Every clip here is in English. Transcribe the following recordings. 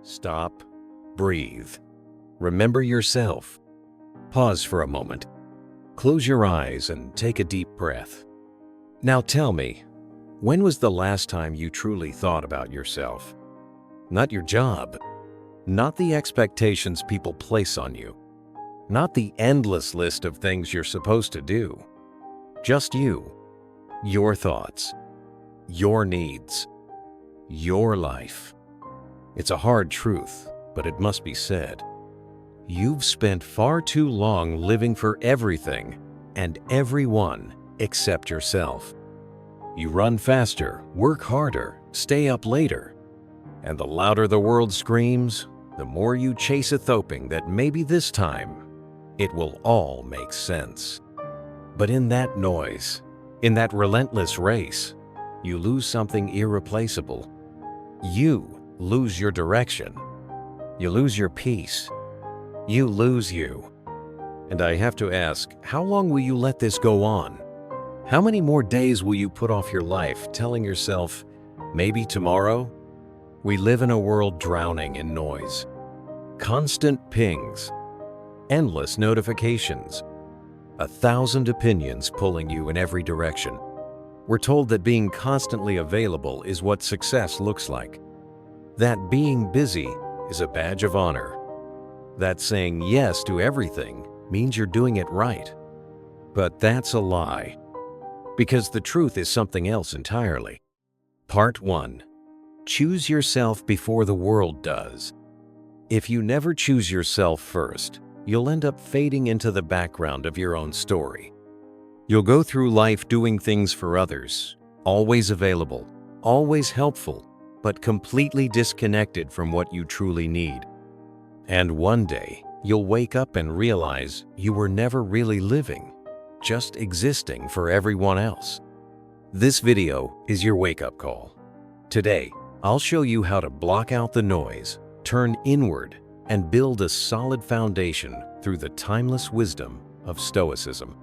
Stop, breathe, remember yourself. Pause for a moment. Close your eyes and take a deep breath. Now tell me, when was the last time you truly thought about yourself? Not your job, not the expectations people place on you, not the endless list of things you're supposed to do. Just you, your thoughts, your needs, your life. It's a hard truth, but it must be said. You've spent far too long living for everything and everyone except yourself. You run faster, work harder, stay up later, and the louder the world screams, the more you chase it, hoping that maybe this time it will all make sense. But in that noise, in that relentless race, you lose something irreplaceable. You lose your direction. You lose your peace. You lose you. And I have to ask, how long will you let this go on? How many more days will you put off your life telling yourself, maybe tomorrow? We live in a world drowning in noise. Constant pings, endless notifications, 1,000 opinions pulling you in every direction. We're told that being constantly available is what success looks like. That being busy is a badge of honor. That saying yes to everything means you're doing it right. But that's a lie. Because the truth is something else entirely. Part 1. Choose yourself before the world does. If you never choose yourself first, you'll end up fading into the background of your own story. You'll go through life doing things for others, always available, always helpful, but completely disconnected from what you truly need. And one day, you'll wake up and realize you were never really living, just existing for everyone else. This video is your wake-up call. Today, I'll show you how to block out the noise, turn inward, and build a solid foundation through the timeless wisdom of Stoicism.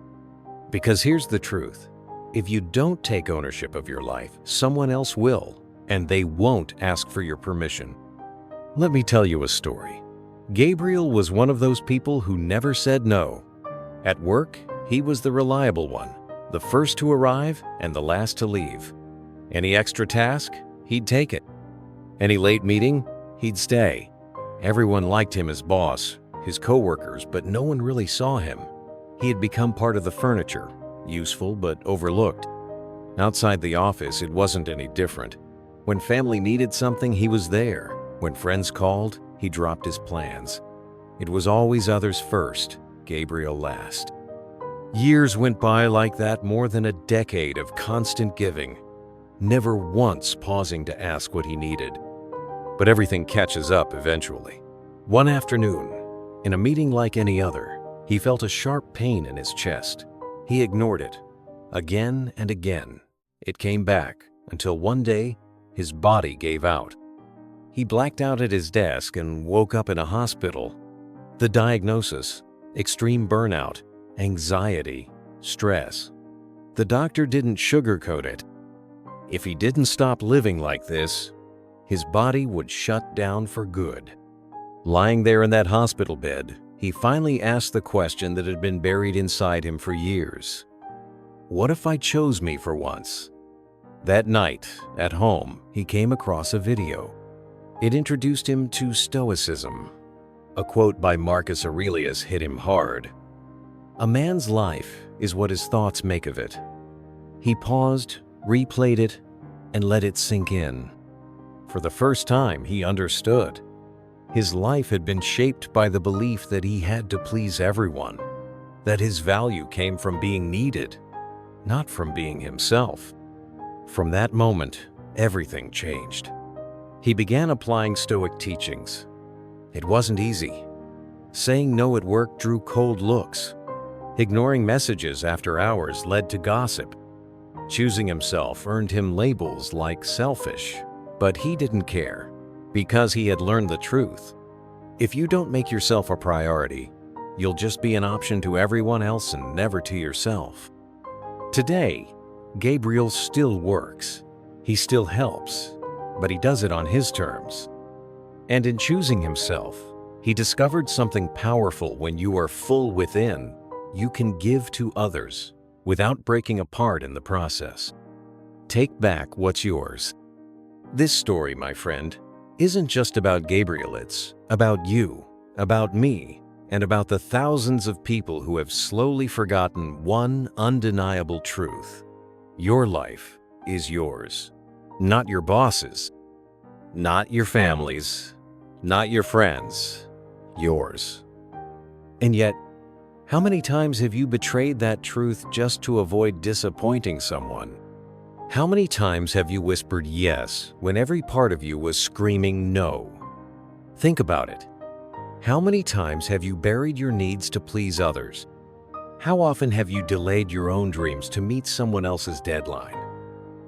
Because here's the truth. If you don't take ownership of your life, someone else will, and they won't ask for your permission. Let me tell you a story. Gabriel was one of those people who never said no. At work, he was the reliable one, the first to arrive and the last to leave. Any extra task, he'd take it. Any late meeting, he'd stay. Everyone liked him as boss, his coworkers, but no one really saw him. He had become part of the furniture, useful but overlooked. Outside the office, it wasn't any different. When family needed something, he was there. When friends called, he dropped his plans. It was always others first, Gabriel last. Years went by like that, more than a decade of constant giving, never once pausing to ask what he needed. But everything catches up eventually. One afternoon, in a meeting like any other, he felt a sharp pain in his chest. He ignored it. Again and again, it came back until one day, his body gave out. He blacked out at his desk and woke up in a hospital. The diagnosis: extreme burnout, anxiety, stress. The doctor didn't sugarcoat it. If he didn't stop living like this, his body would shut down for good. Lying there in that hospital bed, he finally asked the question that had been buried inside him for years. What if I chose me for once? That night, at home, he came across a video. It introduced him to Stoicism. A quote by Marcus Aurelius hit him hard. A man's life is what his thoughts make of it. He paused, replayed it, and let it sink in. For the first time, he understood. His life had been shaped by the belief that he had to please everyone, that his value came from being needed, not from being himself. From that moment, everything changed. He began applying Stoic teachings. It wasn't easy. Saying no at work drew cold looks. Ignoring messages after hours led to gossip. Choosing himself earned him labels like selfish, but he didn't care because he had learned the truth. If you don't make yourself a priority, you'll just be an option to everyone else and never to yourself. Today, Gabriel still works. He still helps, but he does it on his terms. And in choosing himself, he discovered something powerful. When you are full within, you can give to others without breaking apart in the process. Take back what's yours. This story, my friend, isn't just about Gabriel. It's about you, about me, and about the thousands of people who have slowly forgotten one undeniable truth. Your life is yours, not your boss's, not your family's, not your friends, yours. And yet, how many times have you betrayed that truth just to avoid disappointing someone? How many times have you whispered yes when every part of you was screaming no? Think about it. How many times have you buried your needs to please others? How often have you delayed your own dreams to meet someone else's deadline?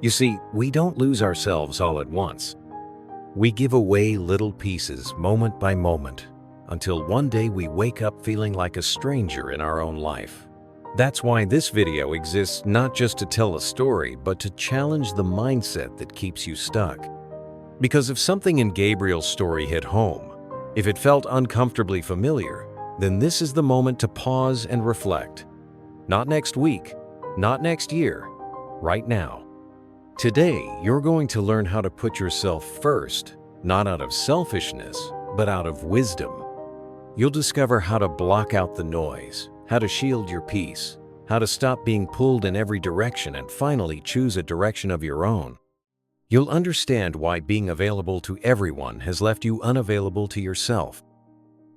You see, we don't lose ourselves all at once. We give away little pieces moment by moment until one day we wake up feeling like a stranger in our own life. That's why this video exists, not just to tell a story, but to challenge the mindset that keeps you stuck. Because if something in Gabriel's story hit home, if it felt uncomfortably familiar, then this is the moment to pause and reflect. Not next week, not next year, right now. Today, you're going to learn how to put yourself first, not out of selfishness, but out of wisdom. You'll discover how to block out the noise, how to shield your peace, how to stop being pulled in every direction and finally choose a direction of your own. You'll understand why being available to everyone has left you unavailable to yourself.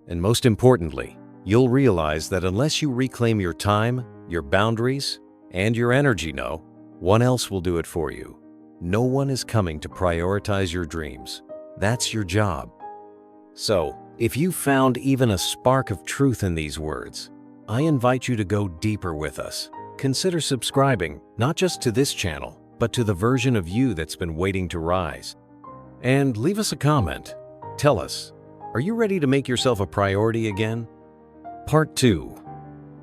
And most importantly, you'll realize that unless you reclaim your time, your boundaries, and your energy, no one else will do it for you. No one is coming to prioritize your dreams. That's your job. So, if you found even a spark of truth in these words, I invite you to go deeper with us. Consider subscribing, not just to this channel, but to the version of you that's been waiting to rise. And leave us a comment. Tell us, are you ready to make yourself a priority again? Part 2.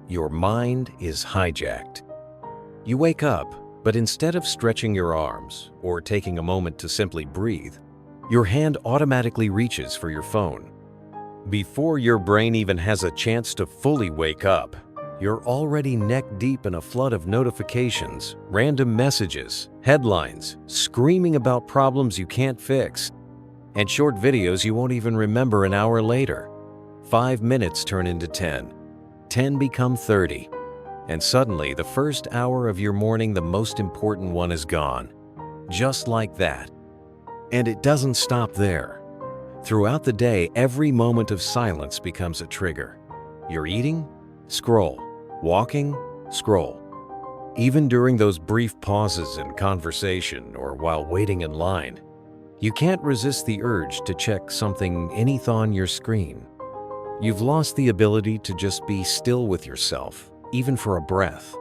Your mind is hijacked. You wake up, but instead of stretching your arms or taking a moment to simply breathe, your hand automatically reaches for your phone. Before your brain even has a chance to fully wake up, you're already neck-deep in a flood of notifications, random messages, headlines, screaming about problems you can't fix, and short videos you won't even remember an hour later. 5 minutes turn into 10. 10 become 30. And suddenly, the first hour of your morning, the most important one, is gone. Just like that. And it doesn't stop there. Throughout the day, every moment of silence becomes a trigger. You're eating? Scroll. Walking? Scroll. Even during those brief pauses in conversation or while waiting in line, you can't resist the urge to check anything on your screen. You've lost the ability to just be still with yourself, even for a breath.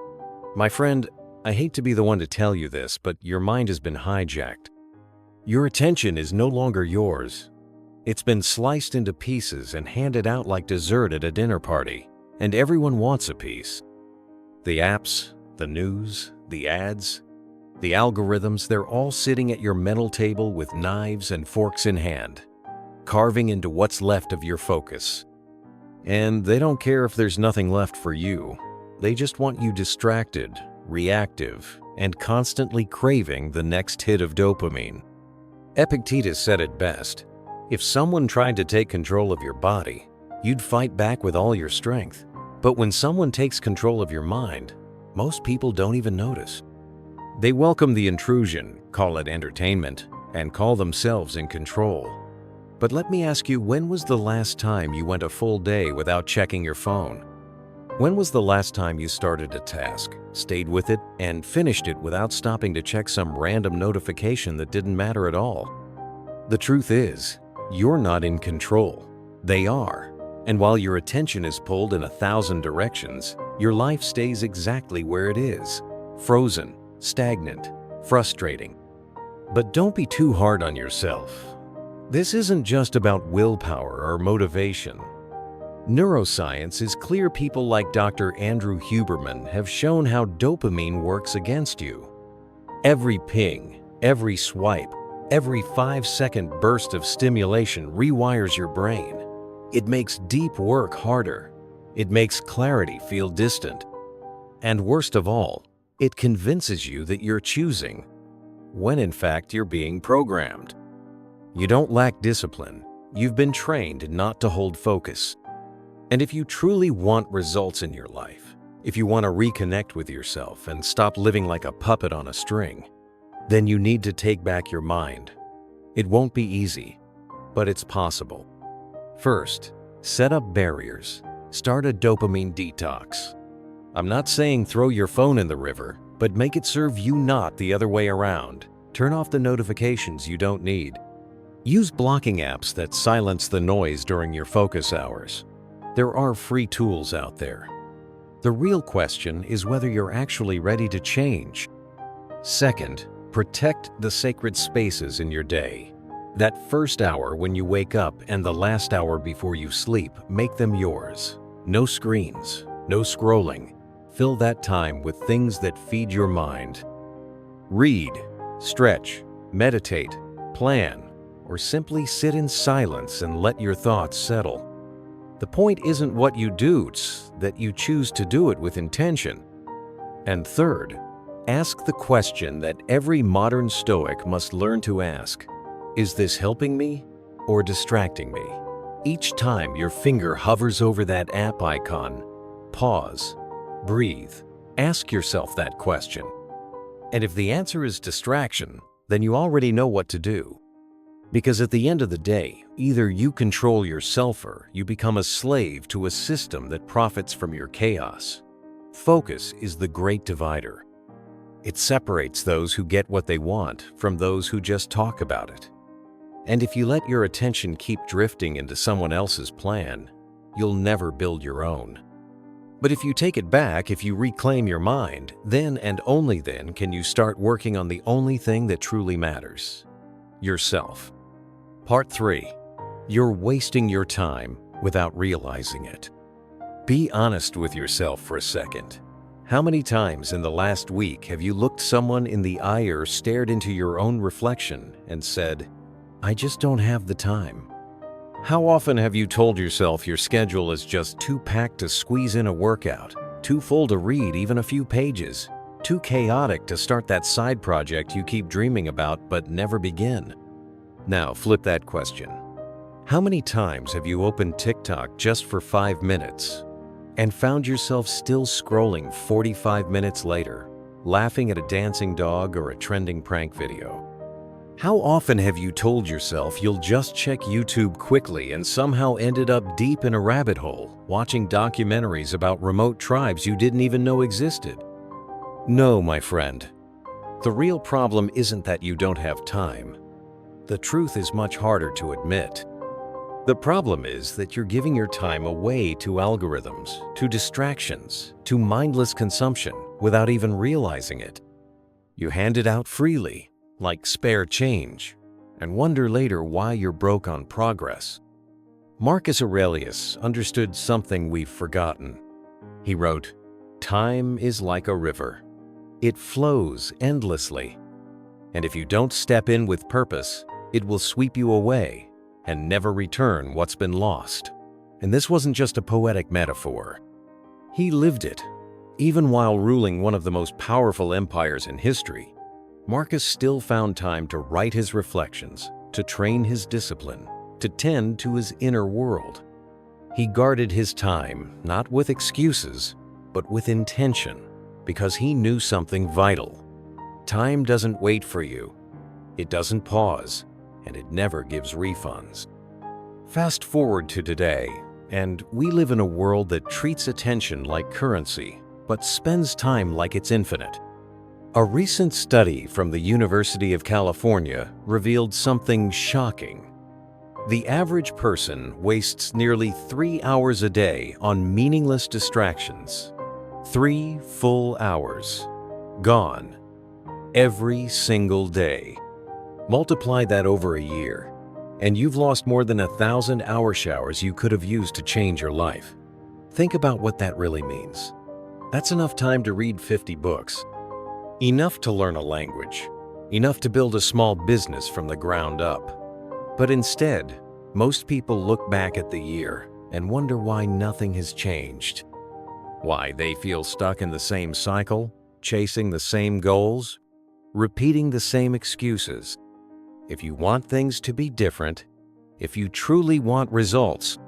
My friend, I hate to be the one to tell you this, but your mind has been hijacked. Your attention is no longer yours. It's been sliced into pieces and handed out like dessert at a dinner party, and everyone wants a piece. The apps, the news, the ads, the algorithms, they're all sitting at your mental table with knives and forks in hand, carving into what's left of your focus. And they don't care if there's nothing left for you. They just want you distracted, reactive, and constantly craving the next hit of dopamine. Epictetus said it best. If someone tried to take control of your body, you'd fight back with all your strength. But when someone takes control of your mind, most people don't even notice. They welcome the intrusion, call it entertainment, and call themselves in control. But let me ask you, when was the last time you went a full day without checking your phone? When was the last time you started a task, stayed with it, and finished it without stopping to check some random notification that didn't matter at all? The truth is, you're not in control. They are. And while your attention is pulled in 1,000 directions, your life stays exactly where it is, frozen, stagnant, frustrating. But don't be too hard on yourself. This isn't just about willpower or motivation. Neuroscience is clear. People like Dr. Andrew Huberman have shown how dopamine works against you. Every ping, every swipe, Every 5-second burst of stimulation rewires your brain. It makes deep work harder. It makes clarity feel distant. And worst of all, it convinces you that you're choosing, when in fact you're being programmed. You don't lack discipline. You've been trained not to hold focus. And if you truly want results in your life, if you want to reconnect with yourself and stop living like a puppet on a string, then you need to take back your mind. It won't be easy, but it's possible. First, set up barriers. Start a dopamine detox. I'm not saying throw your phone in the river, but make it serve you, not the other way around. Turn off the notifications you don't need. Use blocking apps that silence the noise during your focus hours. There are free tools out there. The real question is whether you're actually ready to change. Second, protect the sacred spaces in your day. That first hour when you wake up and the last hour before you sleep, make them yours. No screens, no scrolling. Fill that time with things that feed your mind. Read, stretch, meditate, plan, or simply sit in silence and let your thoughts settle. The point isn't what you do, it's that you choose to do it with intention. And third, ask the question that every modern Stoic must learn to ask. Is this helping me or distracting me? Each time your finger hovers over that app icon, pause, breathe, ask yourself that question. And if the answer is distraction, then you already know what to do. Because at the end of the day, either you control yourself or you become a slave to a system that profits from your chaos. Focus is the great divider. It separates those who get what they want from those who just talk about it. And if you let your attention keep drifting into someone else's plan, you'll never build your own. But if you take it back, if you reclaim your mind, then and only then can you start working on the only thing that truly matters: yourself. Part 3. You're wasting your time without realizing it. Be honest with yourself for a second. How many times in the last week have you looked someone in the eye or stared into your own reflection and said, "I just don't have the time"? How often have you told yourself your schedule is just too packed to squeeze in a workout, too full to read even a few pages, too chaotic to start that side project you keep dreaming about but never begin? Now flip that question. How many times have you opened TikTok just for 5 minutes and found yourself still scrolling 45 minutes later, laughing at a dancing dog or a trending prank video? How often have you told yourself you'll just check YouTube quickly and somehow ended up deep in a rabbit hole, watching documentaries about remote tribes you didn't even know existed? No, my friend. The real problem isn't that you don't have time. The truth is much harder to admit. The problem is that you're giving your time away to algorithms, to distractions, to mindless consumption without even realizing it. You hand it out freely, like spare change, and wonder later why you're broke on progress. Marcus Aurelius understood something we've forgotten. He wrote, "Time is like a river. It flows endlessly. And if you don't step in with purpose, it will sweep you away and never return what's been lost." And this wasn't just a poetic metaphor. He lived it. Even while ruling one of the most powerful empires in history, Marcus still found time to write his reflections, to train his discipline, to tend to his inner world. He guarded his time, not with excuses, but with intention, because he knew something vital. Time doesn't wait for you. It doesn't pause, and it never gives refunds. Fast forward to today, and we live in a world that treats attention like currency, but spends time like it's infinite. A recent study from the University of California revealed something shocking. The average person wastes nearly 3 hours a day on meaningless distractions. 3 full hours. Gone. Every single day. Multiply that over a year, and you've lost more than 1,000 hour showers you could have used to change your life. Think about what that really means. That's enough time to read 50 books. Enough to learn a language. enough to build a small business from the ground up. But instead, most people look back at the year and wonder why nothing has changed. Why they feel stuck in the same cycle, chasing the same goals, repeating the same excuses. If you want things to be different, if you truly want results,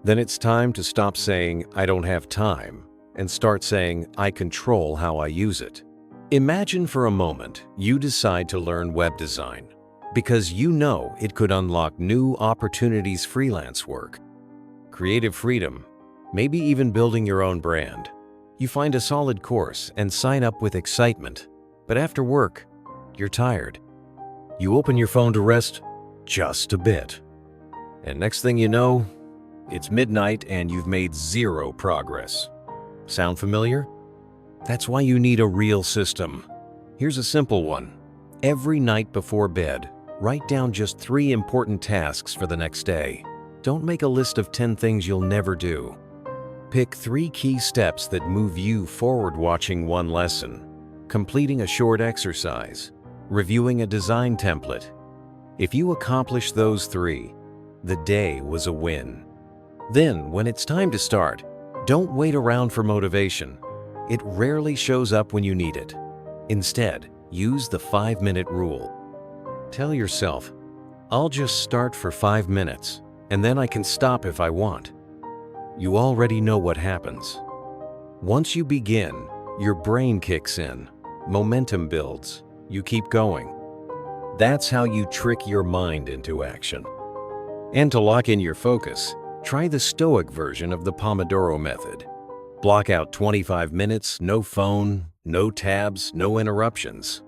then it's time to stop saying, "I don't have time," and start saying, "I control how I use it." Imagine for a moment you decide to learn web design because you know it could unlock new opportunities, freelance work, creative freedom, maybe even building your own brand. You find a solid course and sign up with excitement, but after work, you're tired. You open your phone to rest just a bit. And next thing you know, it's midnight and you've made zero progress. Sound familiar? That's why you need a real system. Here's a simple one. Every night before bed, write down just 3 important tasks for the next day. Don't make a list of 10 things you'll never do. Pick 3 key steps that move you forward: watching one lesson, completing a short exercise, reviewing a design template. If you accomplish those 3, the day was a win. Then, when it's time to start, don't wait around for motivation. It rarely shows up when you need it. Instead, use the 5-minute rule. Tell yourself, "I'll just start for 5 minutes, and then I can stop if I want." You already know what happens. Once you begin, your brain kicks in, momentum builds, you keep going. That's how you trick your mind into action. And to lock in your focus, try the Stoic version of the Pomodoro method. Block out 25 minutes, no phone, no tabs, no interruptions.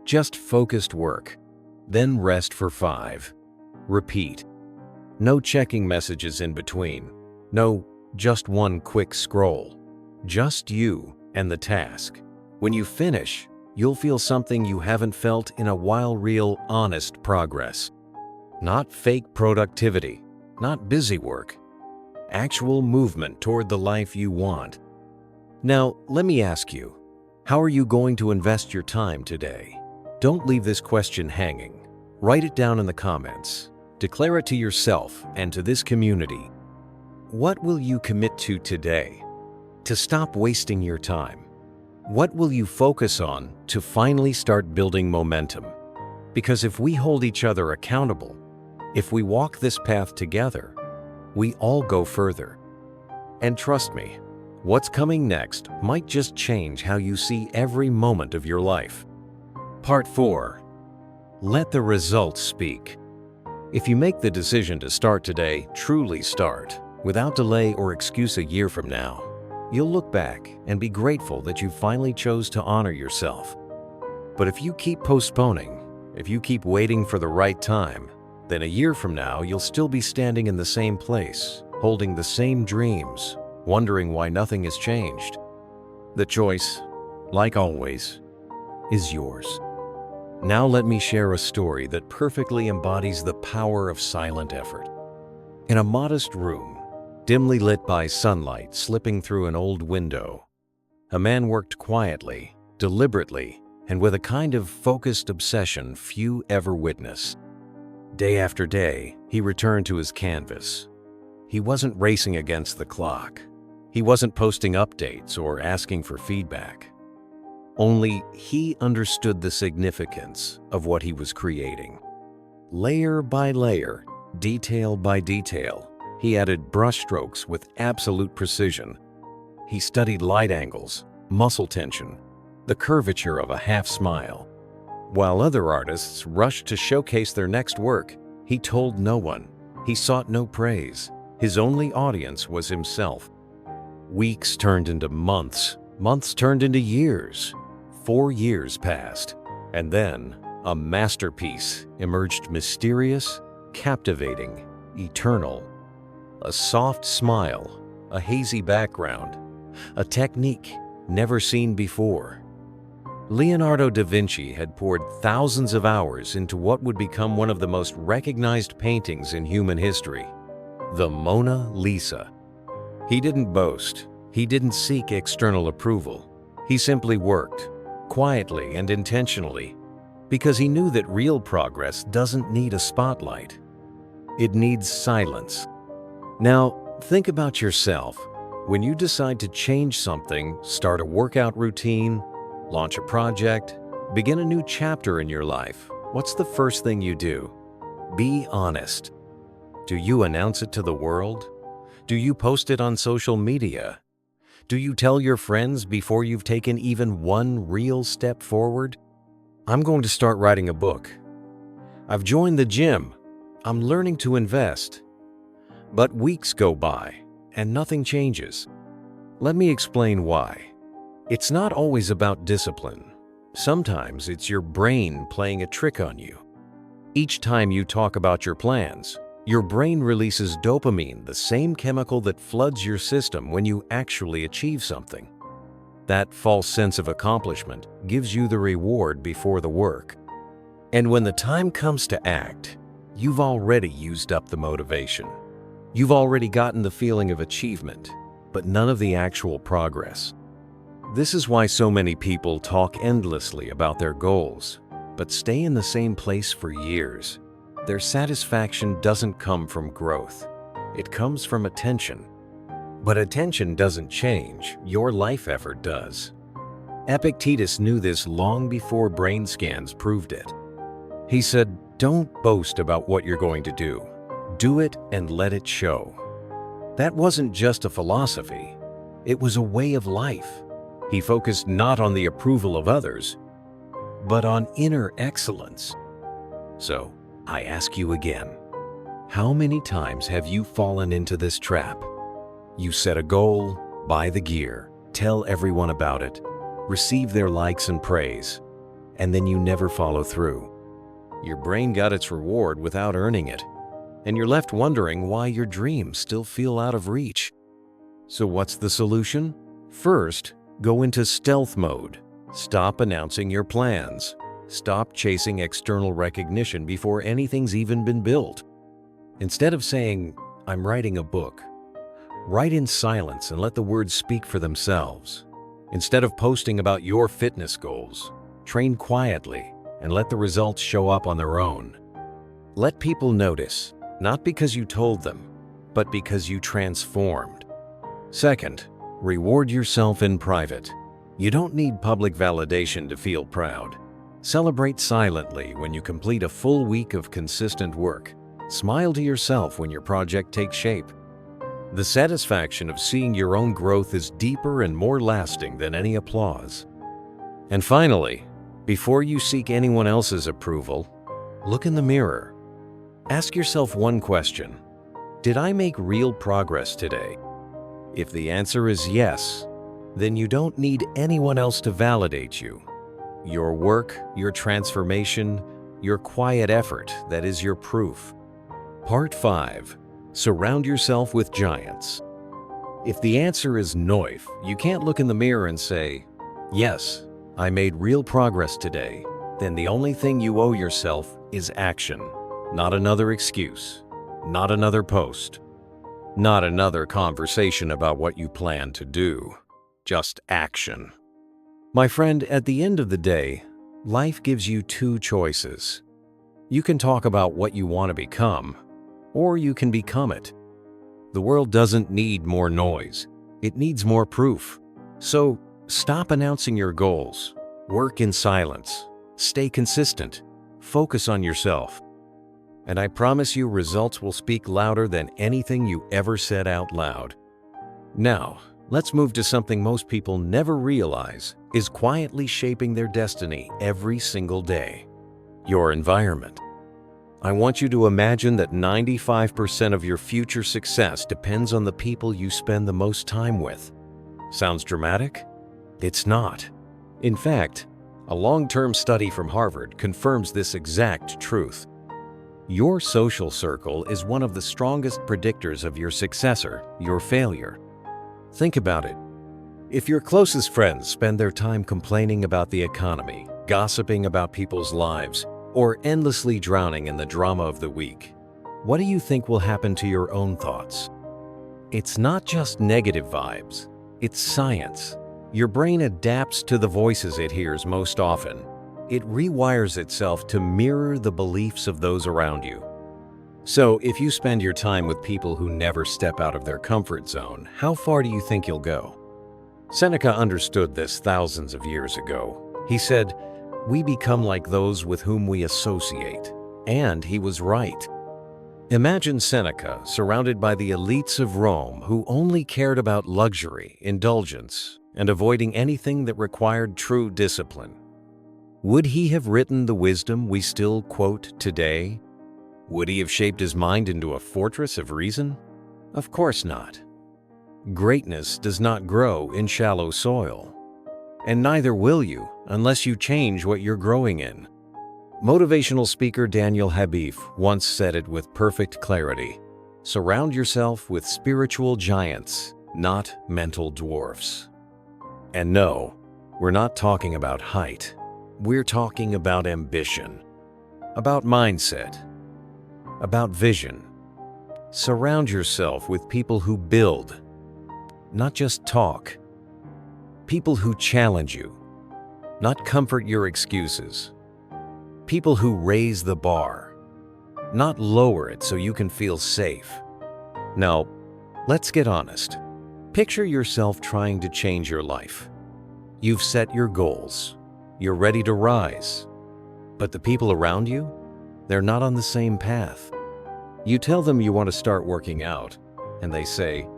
Just focused work. Then rest for 5. Repeat. No checking messages in between. No, just one quick scroll. Just you and the task. When you finish, you'll feel something you haven't felt in a while: real, honest progress. Not fake productivity, not busy work. Actual movement toward the life you want. Now, let me ask you, how are you going to invest your time today? Don't leave this question hanging. Write it down in the comments. Declare it to yourself and to this community. What will you commit to today to stop wasting your time? What will you focus on to finally start building momentum? Because if we hold each other accountable, if we walk this path together, we all go further. And trust me, what's coming next might just change how you see every moment of your life. Part 4. Let the results speak. If you make the decision to start today, truly start, without delay or excuse a year from now, you'll look back and be grateful that you finally chose to honor yourself. But if you keep postponing, if you keep waiting for the right time, then a year from now you'll still be standing in the same place, holding the same dreams, wondering why nothing has changed. The choice, like always, is yours. Now let me share a story that perfectly embodies the power of silent effort. In a modest room, dimly lit by sunlight slipping through an old window, a man worked quietly, deliberately, and with a kind of focused obsession few ever witness. Day after day, he returned to his canvas. He wasn't racing against the clock. He wasn't posting updates or asking for feedback. Only he understood the significance of what he was creating. Layer by layer, detail by detail, he added brushstrokes with absolute precision. He studied light angles, muscle tension, the curvature of a half smile. While other artists rushed to showcase their next work, he told no one. He sought no praise. His only audience was himself. Weeks turned into months. Months turned into years. 4 years passed. And then a masterpiece emerged, mysterious, captivating, eternal. A soft smile, a hazy background, a technique never seen before. Leonardo da Vinci had poured thousands of hours into what would become one of the most recognized paintings in human history, the Mona Lisa. He didn't boast. He didn't seek external approval. He simply worked, quietly and intentionally. because he knew that real progress doesn't need a spotlight. It needs silence. Now, think about yourself. When you decide to change something, start a workout routine, launch a project, begin a new chapter in your life, what's the first thing you do? Be honest. Do you announce it to the world? Do you post it on social media? Do you tell your friends before you've taken even one real step forward? I'm going to start writing a book. I've joined the gym. I'm learning to invest. But weeks go by and nothing changes. Let me explain why. It's not always about discipline. Sometimes it's your brain playing a trick on you. Each time you talk about your plans, your brain releases dopamine, the same chemical that floods your system when you actually achieve something. That false sense of accomplishment gives you the reward before the work. And when the time comes to act, you've already used up the motivation. You've already gotten the feeling of achievement, but none of the actual progress. This is why so many people talk endlessly about their goals, but stay in the same place for years. Their satisfaction doesn't come from growth. It comes from attention. But attention doesn't change, your life effort does. Epictetus knew this long before brain scans proved it. He said, "Don't boast about what you're going to do. Do it and let it show." That wasn't just a philosophy. It was a way of life. He focused not on the approval of others, but on inner excellence. So, I ask you again, how many times have you fallen into this trap? You set a goal, buy the gear, tell everyone about it, receive their likes and praise, and then you never follow through. Your brain got its reward without earning it, and you're left wondering why your dreams still feel out of reach. So what's the solution? First, go into stealth mode. Stop announcing your plans. Stop chasing external recognition before anything's even been built. Instead of saying, "I'm writing a book," write in silence and let the words speak for themselves. Instead of posting about your fitness goals, train quietly and let the results show up on their own. Let people notice, not because you told them, but because you transformed. Second, reward yourself in private. You don't need public validation to feel proud. Celebrate silently when you complete a full week of consistent work. Smile to yourself when your project takes shape. The satisfaction of seeing your own growth is deeper and more lasting than any applause. And finally, before you seek anyone else's approval, look in the mirror. Ask yourself one question: did I make real progress today? If the answer is yes, then you don't need anyone else to validate you. Your work, your transformation, your quiet effort, that is your proof. Part 5. Surround yourself with giants. If the answer is noif, you can't look in the mirror and say, "Yes, I made real progress today," then the only thing you owe yourself is action. Not another excuse, not another post, not another conversation about what you plan to do. Just action. My friend, at the end of the day, life gives you two choices. You can talk about what you want to become, or you can become it. The world doesn't need more noise. It needs more proof. So stop announcing your goals. Work in silence. Stay consistent. Focus on yourself. And I promise you, results will speak louder than anything you ever said out loud. Now, let's move to something most people never realize is quietly shaping their destiny every single day: your environment. I want you to imagine that 95% of your future success depends on the people you spend the most time with. Sounds dramatic? It's not. In fact, a long-term study from Harvard confirms this exact truth. Your social circle is one of the strongest predictors of your success or your failure. Think about it. If your closest friends spend their time complaining about the economy, gossiping about people's lives, or endlessly drowning in the drama of the week, what do you think will happen to your own thoughts? It's not just negative vibes, it's science. Your brain adapts to the voices it hears most often. it rewires itself to mirror the beliefs of those around you. So, if you spend your time with people who never step out of their comfort zone, how far do you think you'll go? Seneca understood this thousands of years ago. He said, "We become like those with whom we associate." And he was right. Imagine Seneca surrounded by the elites of Rome who only cared about luxury, indulgence, and avoiding anything that required true discipline. Would he have written the wisdom we still quote today? Would he have shaped his mind into a fortress of reason? Of course not. Greatness does not grow in shallow soil, and neither will you unless you change what you're growing in. Motivational speaker Daniel Habib once said it with perfect clarity: "Surround yourself with spiritual giants, not mental dwarfs." And no, we're not talking about height. We're talking about ambition, about mindset, about vision. Surround yourself with people who build, not just talk. People who challenge you, not comfort your excuses. People who raise the bar, not lower it so you can feel safe. Now, let's get honest. Picture yourself trying to change your life. You've set your goals. You're ready to rise. But the people around you, they're not on the same path. You tell them you want to start working out, and they say,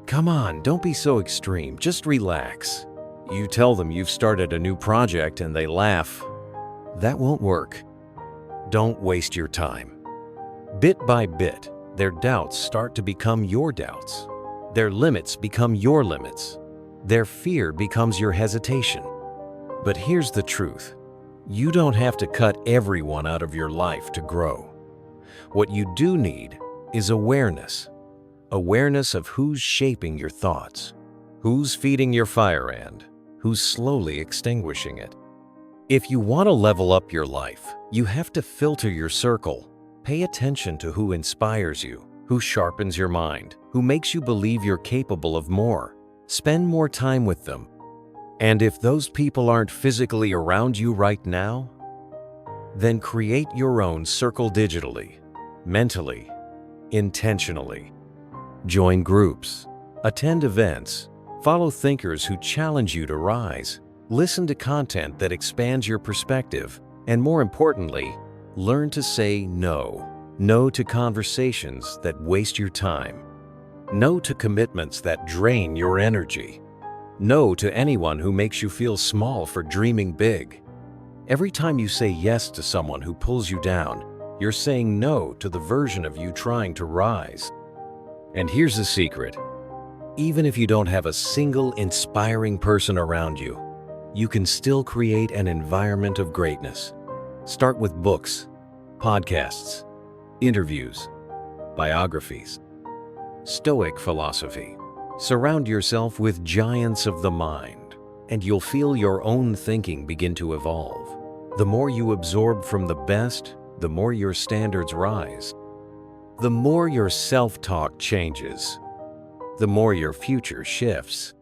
"Come on, don't be so extreme, just relax." You tell them you've started a new project, and they laugh. That won't work. Don't waste your time. Bit by bit, their doubts start to become your doubts. Their limits become your limits. Their fear becomes your hesitation. But here's the truth. You don't have to cut everyone out of your life to grow. What you do need is awareness. Awareness of who's shaping your thoughts, who's feeding your fire and who's slowly extinguishing it. If you want to level up your life, you have to filter your circle. Pay attention to who inspires you, who sharpens your mind, who makes you believe you're capable of more. Spend more time with them. And if those people aren't physically around you right now, then create your own circle digitally, mentally, intentionally. Join groups, attend events, follow thinkers who challenge you to rise. Listen to content that expands your perspective, and more importantly, learn to say no. No to conversations that waste your time. No to commitments that drain your energy. No to anyone who makes you feel small for dreaming big. Every time you say yes to someone who pulls you down, you're saying no to the version of you trying to rise. And here's the secret. Even if you don't have a single inspiring person around you, you can still create an environment of greatness. Start with books, podcasts, interviews, biographies, Stoic philosophy. Surround yourself with giants of the mind, and you'll feel your own thinking begin to evolve. The more you absorb from the best, the more your standards rise. The more your self-talk changes, the more your future shifts.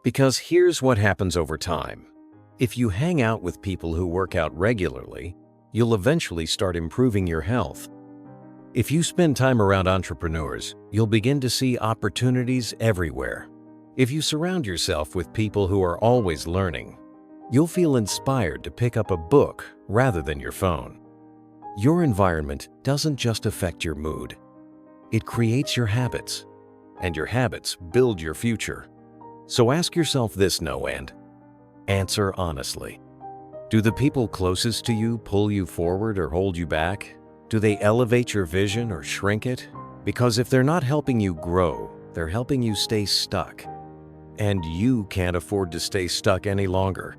Because here's what happens over time. If you hang out with people who work out regularly, you'll eventually start improving your health. If you spend time around entrepreneurs, you'll begin to see opportunities everywhere. If you surround yourself with people who are always learning, you'll feel inspired to pick up a book rather than your phone. Your environment doesn't just affect your mood. It creates your habits, and your habits build your future. So ask yourself this no and answer honestly. Do the people closest to you pull you forward or hold you back? Do they elevate your vision or shrink it? Because if they're not helping you grow, they're helping you stay stuck. And you can't afford to stay stuck any longer.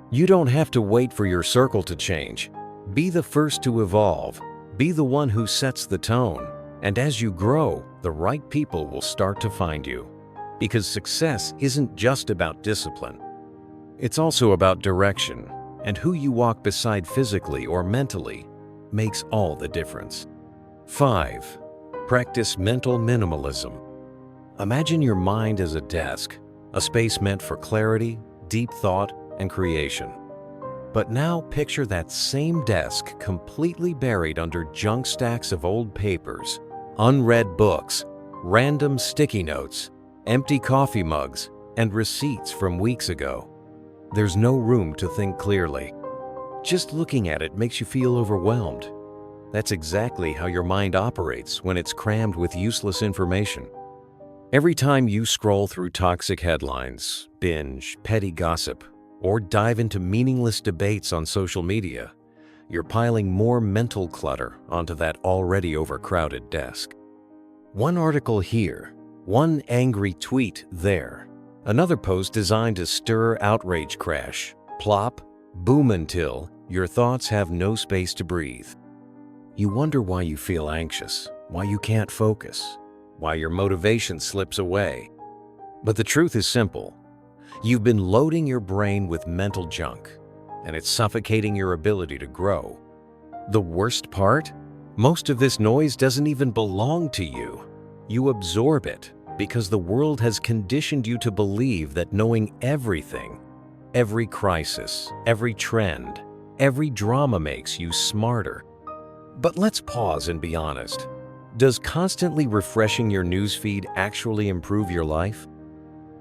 You don't have to wait for your circle to change. Be the first to evolve. Be the one who sets the tone. And as you grow, the right people will start to find you. Because success isn't just about discipline. It's also about direction, and who you walk beside physically or mentally makes all the difference. 5. Practice mental minimalism. Imagine your mind as a desk, a space meant for clarity, deep thought, and creation. But now picture that same desk completely buried under junk stacks of old papers, unread books, random sticky notes, empty coffee mugs, and receipts from weeks ago. There's no room to think clearly. Just looking at it makes you feel overwhelmed. That's exactly how your mind operates when it's crammed with useless information. Every time you scroll through toxic headlines, binge petty gossip, or dive into meaningless debates on social media, you're piling more mental clutter onto that already overcrowded desk. One article here, one angry tweet there, another post designed to stir outrage crash, plop, boom until your thoughts have no space to breathe. You wonder why you feel anxious, why you can't focus, why your motivation slips away. But the truth is simple. You've been loading your brain with mental junk, and it's suffocating your ability to grow. The worst part? Most of this noise doesn't even belong to you. You absorb it because the world has conditioned you to believe that knowing everything, every crisis, every trend, every drama makes you smarter. But let's pause and be honest. Does constantly refreshing your newsfeed actually improve your life?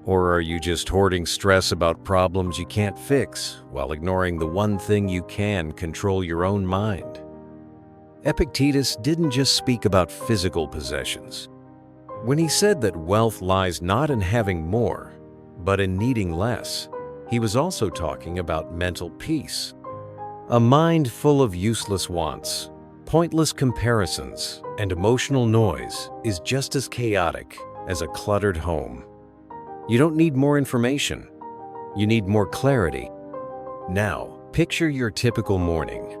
Or are you just hoarding stress about problems you can't fix while ignoring the one thing you can control: your own mind? Epictetus didn't just speak about physical possessions. When he said that wealth lies not in having more, but in needing less, he was also talking about mental peace. A mind full of useless wants, pointless comparisons, and emotional noise is just as chaotic as a cluttered home. You don't need more information. You need more clarity. Now, picture your typical morning.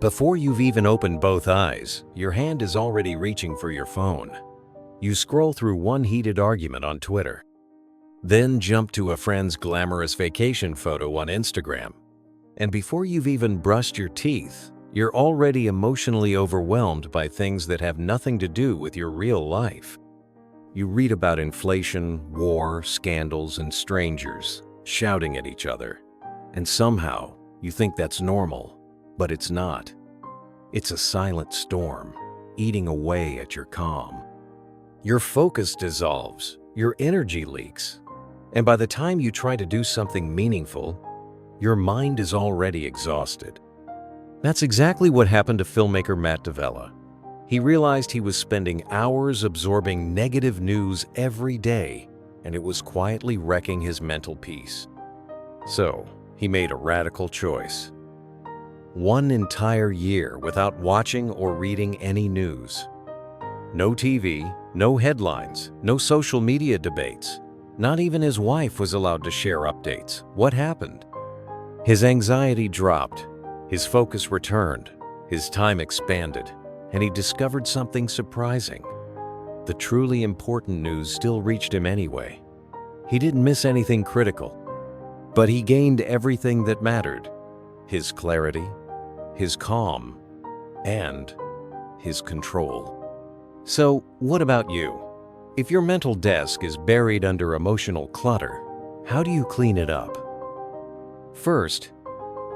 Before you've even opened both eyes, your hand is already reaching for your phone. You scroll through one heated argument on Twitter, then jump to a friend's glamorous vacation photo on Instagram. And before you've even brushed your teeth, you're already emotionally overwhelmed by things that have nothing to do with your real life. You read about inflation, war, scandals, and strangers shouting at each other. And somehow, you think that's normal, but it's not. It's a silent storm, eating away at your calm. Your focus dissolves, your energy leaks, and by the time you try to do something meaningful, your mind is already exhausted. That's exactly what happened to filmmaker Matt D'Avella. He realized he was spending hours absorbing negative news every day, and it was quietly wrecking his mental peace. So, he made a radical choice. One entire year without watching or reading any news. No TV, no headlines, no social media debates. Not even his wife was allowed to share updates. What happened? His anxiety dropped, his focus returned, his time expanded, and he discovered something surprising. The truly important news still reached him anyway. He didn't miss anything critical, but he gained everything that mattered: his clarity, his calm, and his control. So, what about you? If your mental desk is buried under emotional clutter, how do you clean it up? First,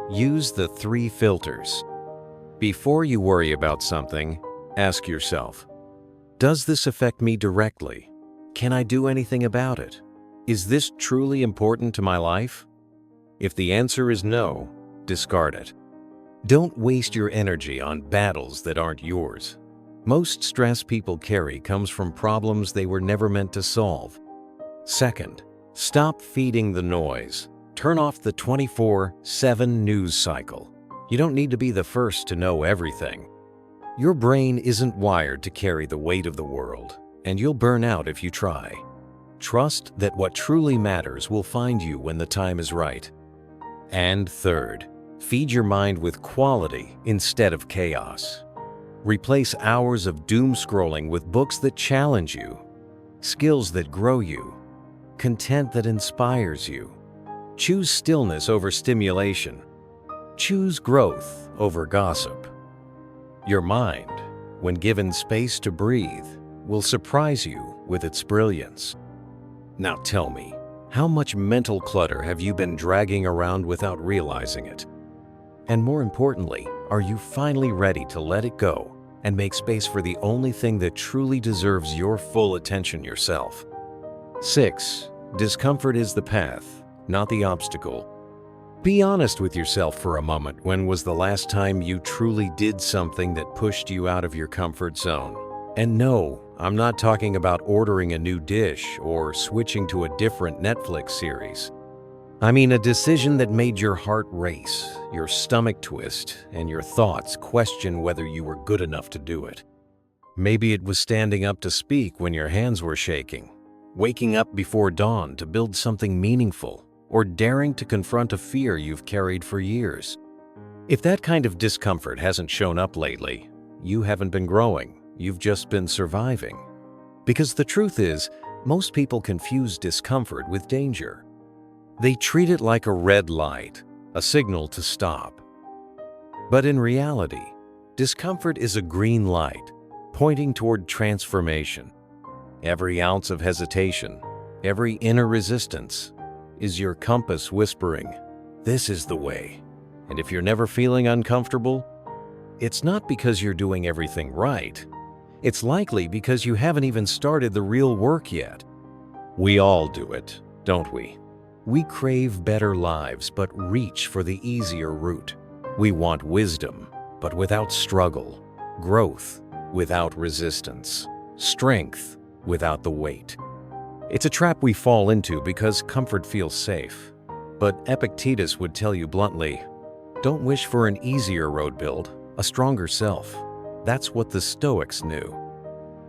use the 3 filters. Before you worry about something, ask yourself, does this affect me directly? Can I do anything about it? Is this truly important to my life? If the answer is no, discard it. Don't waste your energy on battles that aren't yours. Most stress people carry comes from problems they were never meant to solve. Second, stop feeding the noise. Turn off the 24/7 news cycle. You don't need to be the first to know everything. Your brain isn't wired to carry the weight of the world, and you'll burn out if you try. Trust that what truly matters will find you when the time is right. And third, feed your mind with quality instead of chaos. Replace hours of doom scrolling with books that challenge you, skills that grow you, content that inspires you. Choose stillness over stimulation. Choose growth over gossip. Your mind, when given space to breathe, will surprise you with its brilliance. Now tell me, how much mental clutter have you been dragging around without realizing it? And more importantly, are you finally ready to let it go and make space for the only thing that truly deserves your full attention yourself? 6. Discomfort is the path, not the obstacle. Be honest with yourself for a moment. When was the last time you truly did something that pushed you out of your comfort zone? And no, I'm not talking about ordering a new dish or switching to a different Netflix series. I mean a decision that made your heart race, your stomach twist, and your thoughts question whether you were good enough to do it. Maybe it was standing up to speak when your hands were shaking, waking up before dawn to build something meaningful, or daring to confront a fear you've carried for years. If that kind of discomfort hasn't shown up lately, you haven't been growing, you've just been surviving. Because the truth is, most people confuse discomfort with danger. They treat it like a red light, a signal to stop. But in reality, discomfort is a green light, pointing toward transformation. Every ounce of hesitation, every inner resistance, is your compass whispering, "This is the way." And if you're never feeling uncomfortable, it's not because you're doing everything right. It's likely because you haven't even started the real work yet. We all do it, don't we? We crave better lives but reach for the easier route. We want wisdom, but without struggle, growth without resistance, strength without the weight. It's a trap we fall into because comfort feels safe. But Epictetus would tell you bluntly, don't wish for an easier road build, a stronger self. That's what the Stoics knew.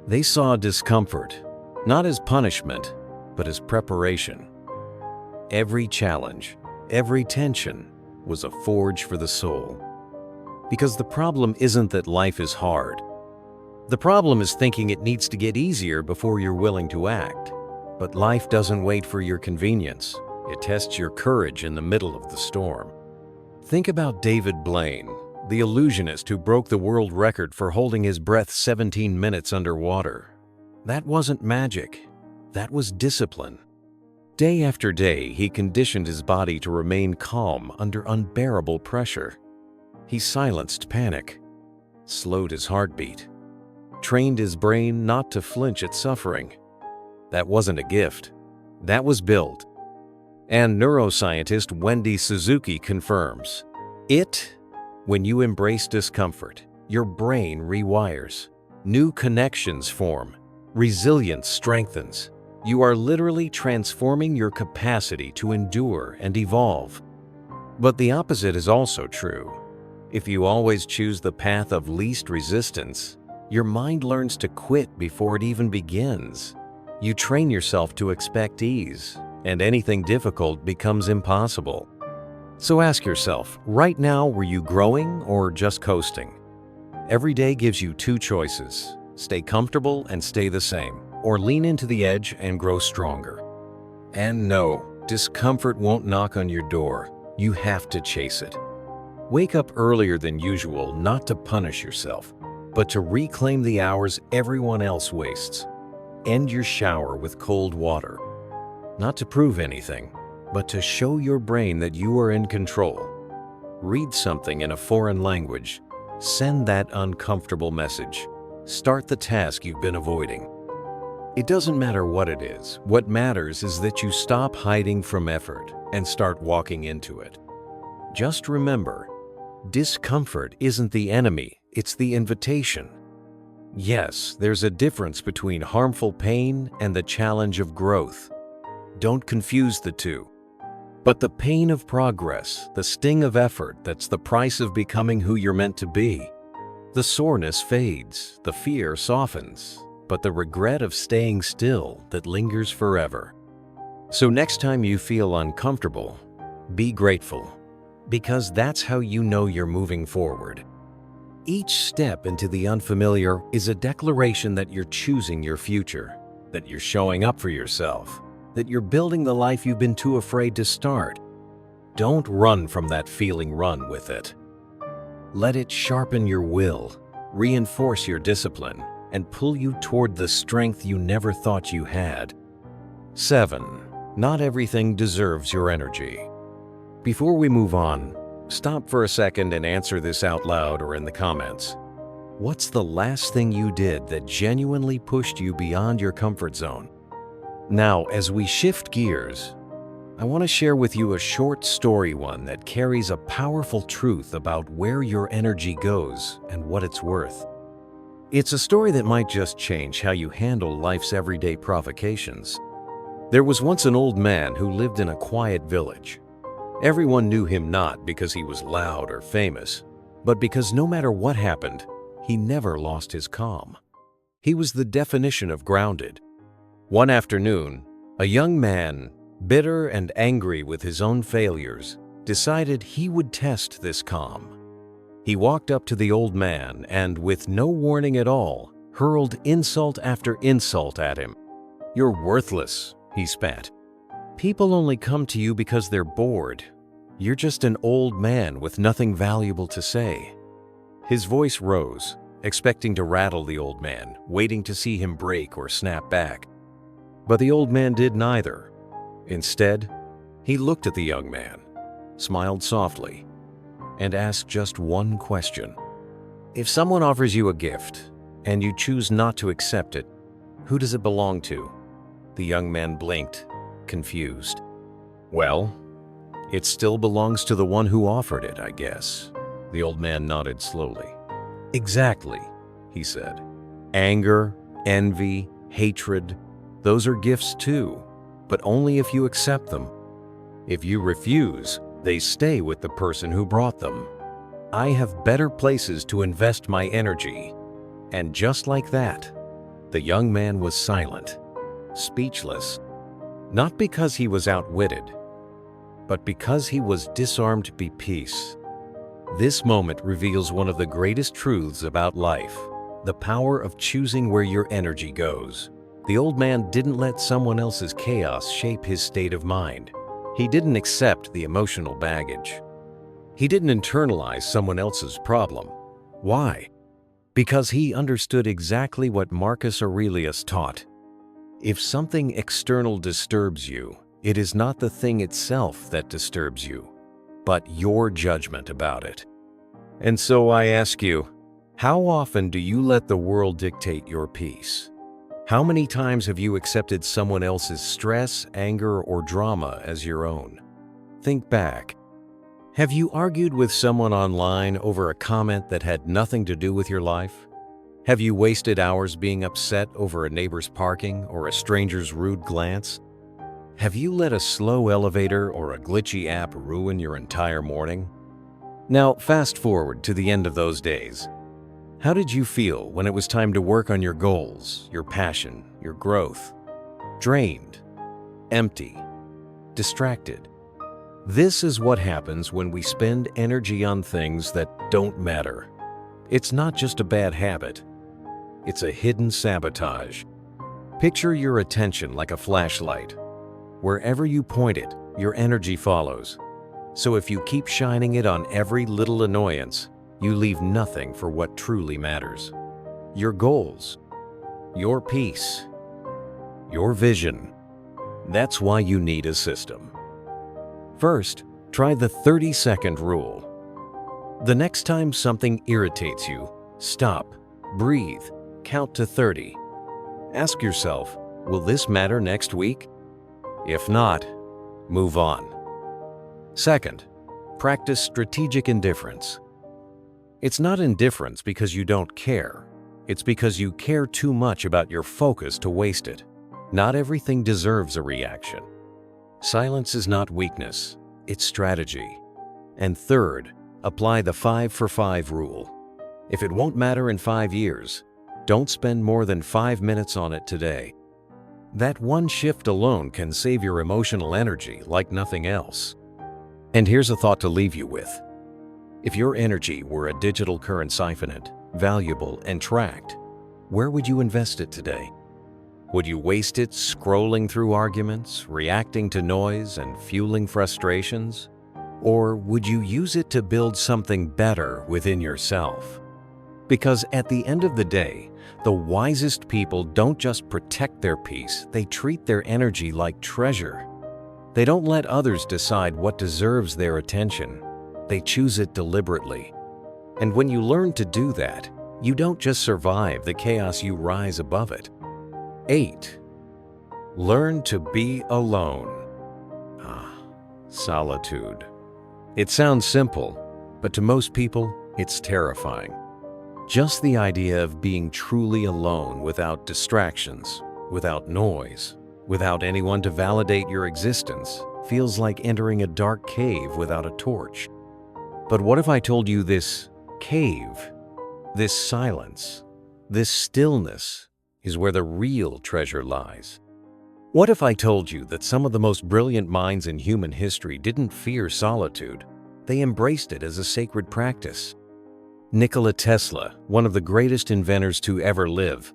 They saw discomfort, not as punishment, but as preparation. Every challenge, every tension was a forge for the soul. Because the problem isn't that life is hard. The problem is thinking it needs to get easier before you're willing to act. But life doesn't wait for your convenience. It tests your courage in the middle of the storm. Think about David Blaine, the illusionist who broke the world record for holding his breath 17 minutes underwater. That wasn't magic. That was discipline. Day after day, he conditioned his body to remain calm under unbearable pressure. He silenced panic, slowed his heartbeat, trained his brain not to flinch at suffering. That wasn't a gift. That was built. And neuroscientist Wendy Suzuki confirms, when you embrace discomfort, your brain rewires, new connections form, resilience strengthens. You are literally transforming your capacity to endure and evolve. But the opposite is also true. If you always choose the path of least resistance, your mind learns to quit before it even begins. You train yourself to expect ease, and anything difficult becomes impossible. So ask yourself, right now, were you growing or just coasting? Every day gives you two choices: stay comfortable and stay the same, or lean into the edge and grow stronger. And no, discomfort won't knock on your door. You have to chase it. Wake up earlier than usual, not to punish yourself, but to reclaim the hours everyone else wastes. End your shower with cold water. Not to prove anything, but to show your brain that you are in control. Read something in a foreign language. Send that uncomfortable message. Start the task you've been avoiding. It doesn't matter what it is. What matters is that you stop hiding from effort and start walking into it. Just remember, discomfort isn't the enemy, it's the invitation. Yes, there's a difference between harmful pain and the challenge of growth. Don't confuse the two. But the pain of progress, the sting of effort, that's the price of becoming who you're meant to be. The soreness fades, the fear softens, but the regret of staying still that lingers forever. So next time you feel uncomfortable, be grateful, because that's how you know you're moving forward. Each step into the unfamiliar is a declaration that you're choosing your future, that you're showing up for yourself, that you're building the life you've been too afraid to start. Don't run from that feeling, run with it. Let it sharpen your will, reinforce your discipline, and pull you toward the strength you never thought you had. 7. Not everything deserves your energy. Before we move on, Stop for a second and answer this out loud or in the comments. What's the last thing you did that genuinely pushed you beyond your comfort zone? Now, as we shift gears, I want to share with you a short story, one that carries a powerful truth about where your energy goes and what it's worth. It's a story that might just change how you handle life's everyday provocations. There was once an old man who lived in a quiet village. Everyone knew him not because he was loud or famous, but because no matter what happened, he never lost his calm. He was the definition of grounded. One afternoon, a young man, bitter and angry with his own failures, decided he would test this calm. He walked up to the old man and, with no warning at all, hurled insult after insult at him. "You're worthless," he spat. "People only come to you because they're bored. You're just an old man with nothing valuable to say." His voice rose, expecting to rattle the old man, waiting to see him break or snap back. But the old man did neither. Instead, he looked at the young man, smiled softly, and asked just one question. "If someone offers you a gift, and you choose not to accept it, who does it belong to?" The young man blinked, confused. "Well, it still belongs to the one who offered it, I guess." The old man nodded slowly. "Exactly," he said. "Anger, envy, hatred, those are gifts too, but only if you accept them. If you refuse, they stay with the person who brought them. I have better places to invest my energy." And just like that, the young man was silent, speechless, not because he was outwitted, but because he was disarmed to be peace. This moment reveals one of the greatest truths about life, the power of choosing where your energy goes. The old man didn't let someone else's chaos shape his state of mind. He didn't accept the emotional baggage. He didn't internalize someone else's problem. Why? Because he understood exactly what Marcus Aurelius taught. If something external disturbs you, it is not the thing itself that disturbs you, but your judgment about it. And so I ask you, how often do you let the world dictate your peace? How many times have you accepted someone else's stress, anger, or drama as your own? Think back. Have you argued with someone online over a comment that had nothing to do with your life? Have you wasted hours being upset over a neighbor's parking or a stranger's rude glance? Have you let a slow elevator or a glitchy app ruin your entire morning? Now, fast forward to the end of those days. How did you feel when it was time to work on your goals, your passion, your growth? Drained, empty, distracted. This is what happens when we spend energy on things that don't matter. It's not just a bad habit. It's a hidden sabotage. Picture your attention like a flashlight. Wherever you point it, your energy follows. So if you keep shining it on every little annoyance, you leave nothing for what truly matters. Your goals, your peace, your vision. That's why you need a system. First, try the 30-second rule. The next time something irritates you, stop, breathe, count to 30. Ask yourself, will this matter next week? If not, move on. Second, practice strategic indifference. It's not indifference because you don't care. It's because you care too much about your focus to waste it. Not everything deserves a reaction. Silence is not weakness, it's strategy. And third, apply the 5 for 5 rule. If it won't matter in 5 years, don't spend more than 5 minutes on it today. That one shift alone can save your emotional energy like nothing else. And here's a thought to leave you with. If your energy were a digital current siphoned, valuable, and tracked, where would you invest it today? Would you waste it scrolling through arguments, reacting to noise, and fueling frustrations? Or would you use it to build something better within yourself? Because at the end of the day, the wisest people don't just protect their peace, they treat their energy like treasure. They don't let others decide what deserves their attention. they choose it deliberately. And when you learn to do that, you don't just survive the chaos, you rise above it. 8. Learn to be alone. Solitude. It sounds simple, but to most people, it's terrifying. Just the idea of being truly alone without distractions, without noise, without anyone to validate your existence, feels like entering a dark cave without a torch. But what if I told you this cave, this silence, this stillness is where the real treasure lies? What if I told you that some of the most brilliant minds in human history didn't fear solitude? They embraced it as a sacred practice. Nikola Tesla, one of the greatest inventors to ever live,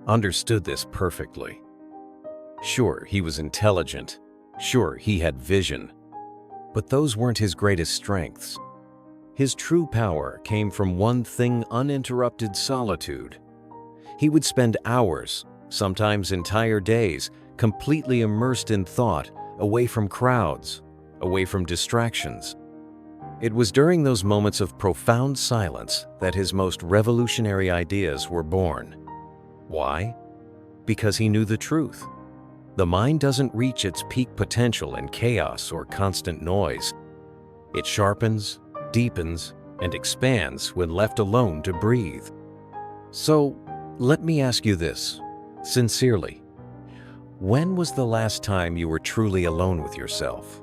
understood this perfectly. Sure, he was intelligent. Sure, he had vision. But those weren't his greatest strengths. His true power came from one thing: uninterrupted solitude. He would spend hours, sometimes entire days, completely immersed in thought, away from crowds, away from distractions. It was during those moments of profound silence that his most revolutionary ideas were born. Why? Because he knew the truth. The mind doesn't reach its peak potential in chaos or constant noise. It sharpens, deepens, and expands when left alone to breathe. So, let me ask you this, sincerely. When was the last time you were truly alone with yourself?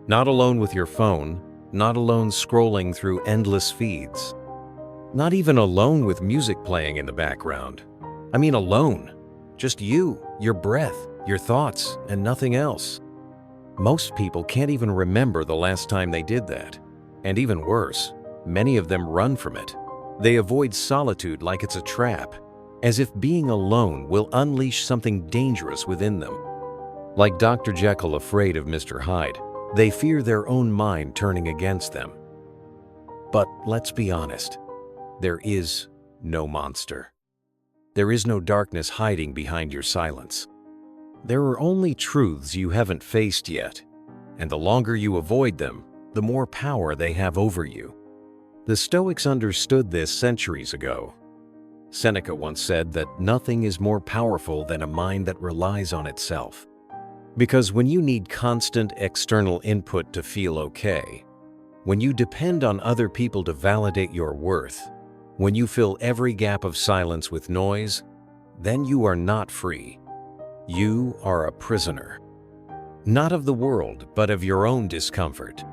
Not alone with your phone, not alone scrolling through endless feeds, not even alone with music playing in the background. I mean alone. Just you, your breath, your thoughts, and nothing else. Most people can't even remember the last time they did that. And even worse, many of them run from it. They avoid solitude like it's a trap, as if being alone will unleash something dangerous within them. Like Dr. Jekyll afraid of Mr. Hyde, they fear their own mind turning against them. But let's be honest, there is no monster. There is no darkness hiding behind your silence. There are only truths you haven't faced yet, and the longer you avoid them, the more power they have over you. The Stoics understood this centuries ago. Seneca once said that nothing is more powerful than a mind that relies on itself. Because when you need constant external input to feel okay, when you depend on other people to validate your worth, when you fill every gap of silence with noise, then you are not free. You are a prisoner. Not of the world, but of your own discomfort.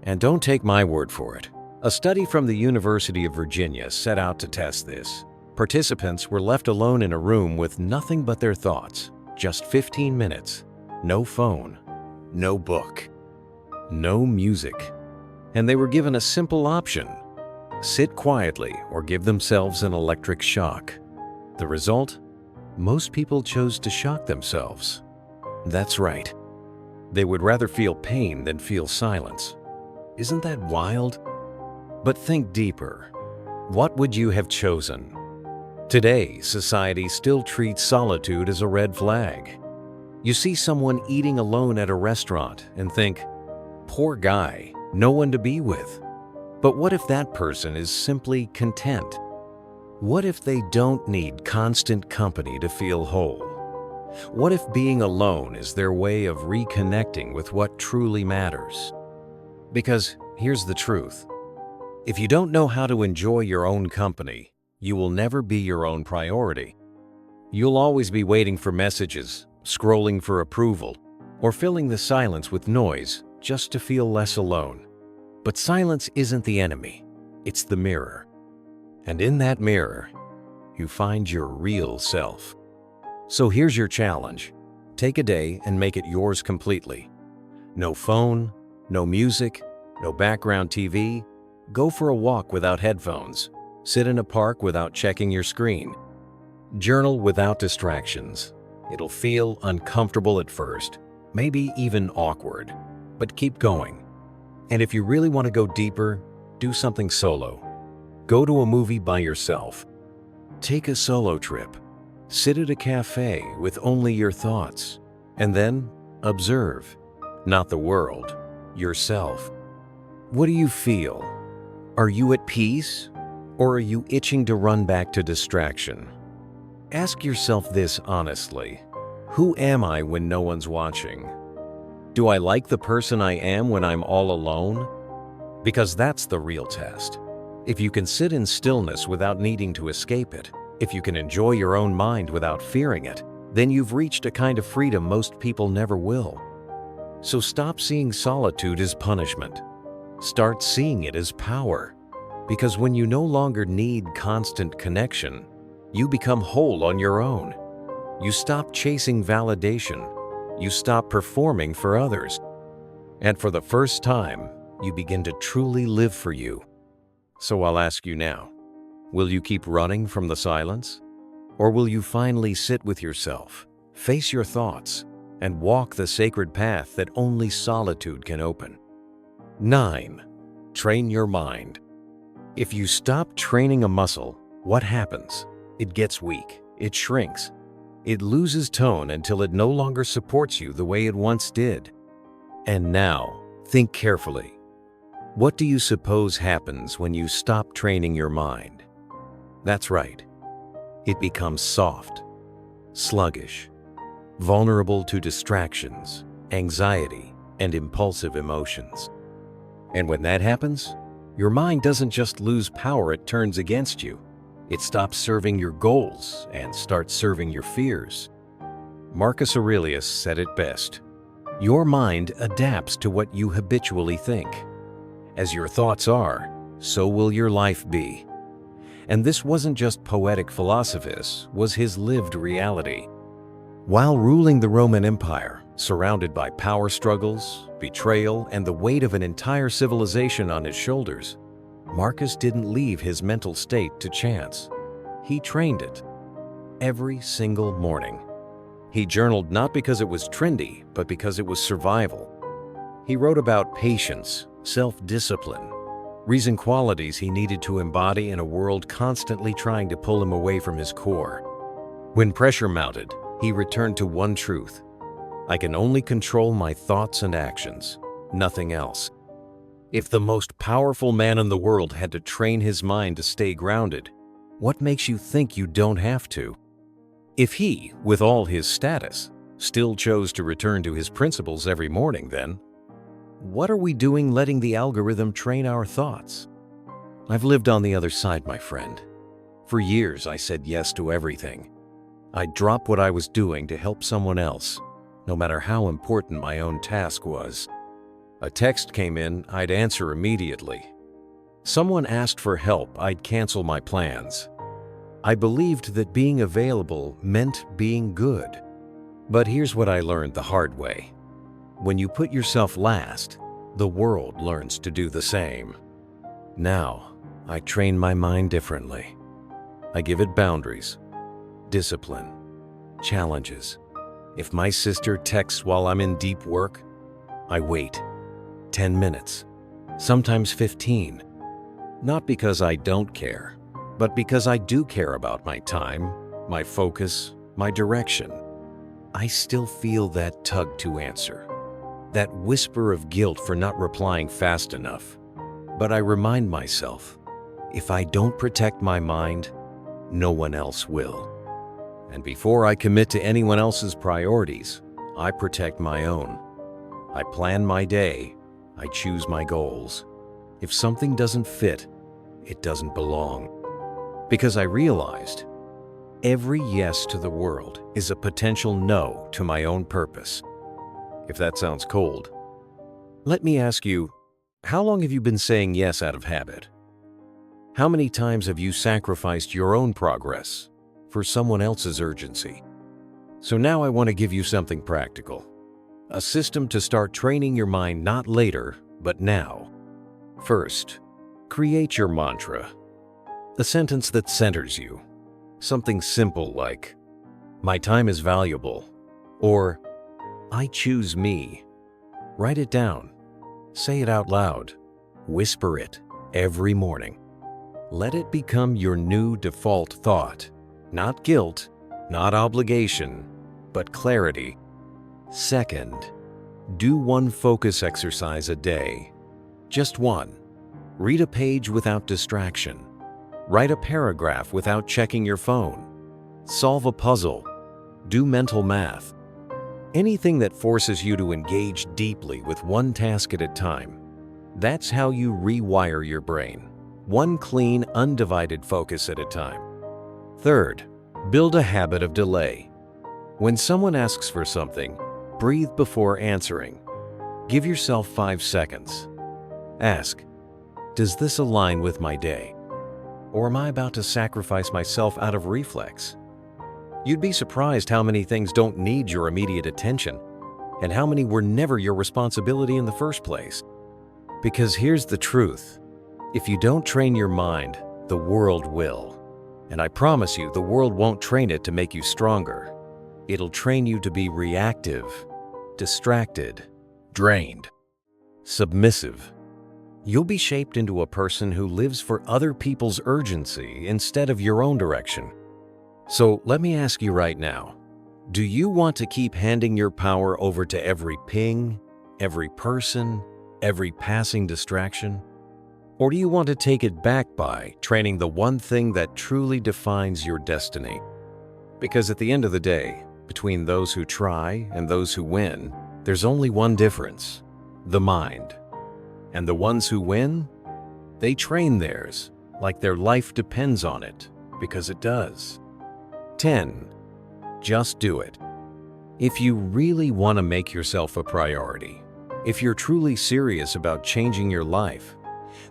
And don't take my word for it. A study from the University of Virginia set out to test this. Participants were left alone in a room with nothing but their thoughts. Just 15 minutes. No phone. No book. No music. And they were given a simple option: sit quietly or give themselves an electric shock. The result? Most people chose to shock themselves. That's right. They would rather feel pain than feel silence. Isn't that wild? But think deeper. What would you have chosen? Today, society still treats solitude as a red flag. You see someone eating alone at a restaurant and think, poor guy, no one to be with. But what if that person is simply content? What if they don't need constant company to feel whole? What if being alone is their way of reconnecting with what truly matters? Because here's the truth. If you don't know how to enjoy your own company, you will never be your own priority. You'll always be waiting for messages, scrolling for approval, or filling the silence with noise just to feel less alone. But silence isn't the enemy, it's the mirror. And in that mirror, you find your real self. So here's your challenge. Take a day and make it yours completely. No phone, no music, no background TV. Go for a walk without headphones. Sit in a park without checking your screen. Journal without distractions. It'll feel uncomfortable at first, maybe even awkward, but keep going. And if you really want to go deeper, do something solo. Go to a movie by yourself. Take a solo trip. Sit at a cafe with only your thoughts. And then observe, not the world, yourself. What do you feel? Are you at peace? Or are you itching to run back to distraction? Ask yourself this honestly. Who am I when no one's watching? Do I like the person I am when I'm all alone? Because that's the real test. If you can sit in stillness without needing to escape it, if you can enjoy your own mind without fearing it, then you've reached a kind of freedom most people never will. So stop seeing solitude as punishment. Start seeing it as power. Because when you no longer need constant connection, you become whole on your own. You stop chasing validation. You stop performing for others. And for the first time, you begin to truly live for you. So I'll ask you now, will you keep running from the silence? Or will you finally sit with yourself, face your thoughts, and walk the sacred path that only solitude can open? 9. Train your mind. If you stop training a muscle, what happens? It gets weak, it shrinks. It loses tone until it no longer supports you the way it once did. And now, think carefully. What do you suppose happens when you stop training your mind? That's right. It becomes soft, sluggish, vulnerable to distractions, anxiety, and impulsive emotions. And when that happens, your mind doesn't just lose power, it turns against you. It stops serving your goals and starts serving your fears. Marcus Aurelius said it best. Your mind adapts to what you habitually think. As your thoughts are, so will your life be. And this wasn't just poetic philosophy, it was his lived reality. While ruling the Roman Empire, surrounded by power struggles, betrayal, and the weight of an entire civilization on his shoulders, Marcus didn't leave his mental state to chance. He trained it. Every single morning. He journaled not because it was trendy, but because it was survival. He wrote about patience, self-discipline, reason qualities he needed to embody in a world constantly trying to pull him away from his core. When pressure mounted, he returned to one truth. I can only control my thoughts and actions, nothing else. If the most powerful man in the world had to train his mind to stay grounded, what makes you think you don't have to? If he, with all his status, still chose to return to his principles every morning, then what are we doing letting the algorithm train our thoughts? I've lived on the other side, my friend. For years, I said yes to everything. I'd drop what I was doing to help someone else, no matter how important my own task was. A text came in, I'd answer immediately. Someone asked for help, I'd cancel my plans. I believed that being available meant being good. But here's what I learned the hard way. When you put yourself last, the world learns to do the same. Now, I train my mind differently. I give it boundaries, discipline, challenges. If my sister texts while I'm in deep work, I wait 10 minutes, sometimes 15. Not because I don't care, but because I do care about my time, my focus, my direction. I still feel that tug to answer, that whisper of guilt for not replying fast enough. But I remind myself, if I don't protect my mind, no one else will. And before I commit to anyone else's priorities, I protect my own. I plan my day. I choose my goals. If something doesn't fit, it doesn't belong. Because I realized every yes to the world is a potential no to my own purpose. If that sounds cold, let me ask you, how long have you been saying yes out of habit? How many times have you sacrificed your own progress for someone else's urgency? So now I want to give you something practical. A system to start training your mind not later, but now. First, create your mantra. A sentence that centers you. Something simple like, my time is valuable, or I choose me. Write it down. Say it out loud. Whisper it every morning. Let it become your new default thought. Not guilt, not obligation, but clarity. Second, do one focus exercise a day. Just one. Read a page without distraction. Write a paragraph without checking your phone. Solve a puzzle. Do mental math. Anything that forces you to engage deeply with one task at a time. That's how you rewire your brain. One clean, undivided focus at a time. Third, build a habit of delay. When someone asks for something, breathe before answering. Give yourself 5 seconds. Ask, does this align with my day? Or am I about to sacrifice myself out of reflex? You'd be surprised how many things don't need your immediate attention, and how many were never your responsibility in the first place. Because here's the truth. If you don't train your mind, the world will. And I promise you, the world won't train it to make you stronger. It'll train you to be reactive, distracted, drained, submissive. You'll be shaped into a person who lives for other people's urgency instead of your own direction. So let me ask you right now, do you want to keep handing your power over to every ping, every person, every passing distraction? Or do you want to take it back by training the one thing that truly defines your destiny? Because at the end of the day, between those who try and those who win, there's only one difference: the mind. And the ones who win, they train theirs like their life depends on it, because it does. 10. Just do it. If you really want to make yourself a priority, if you're truly serious about changing your life,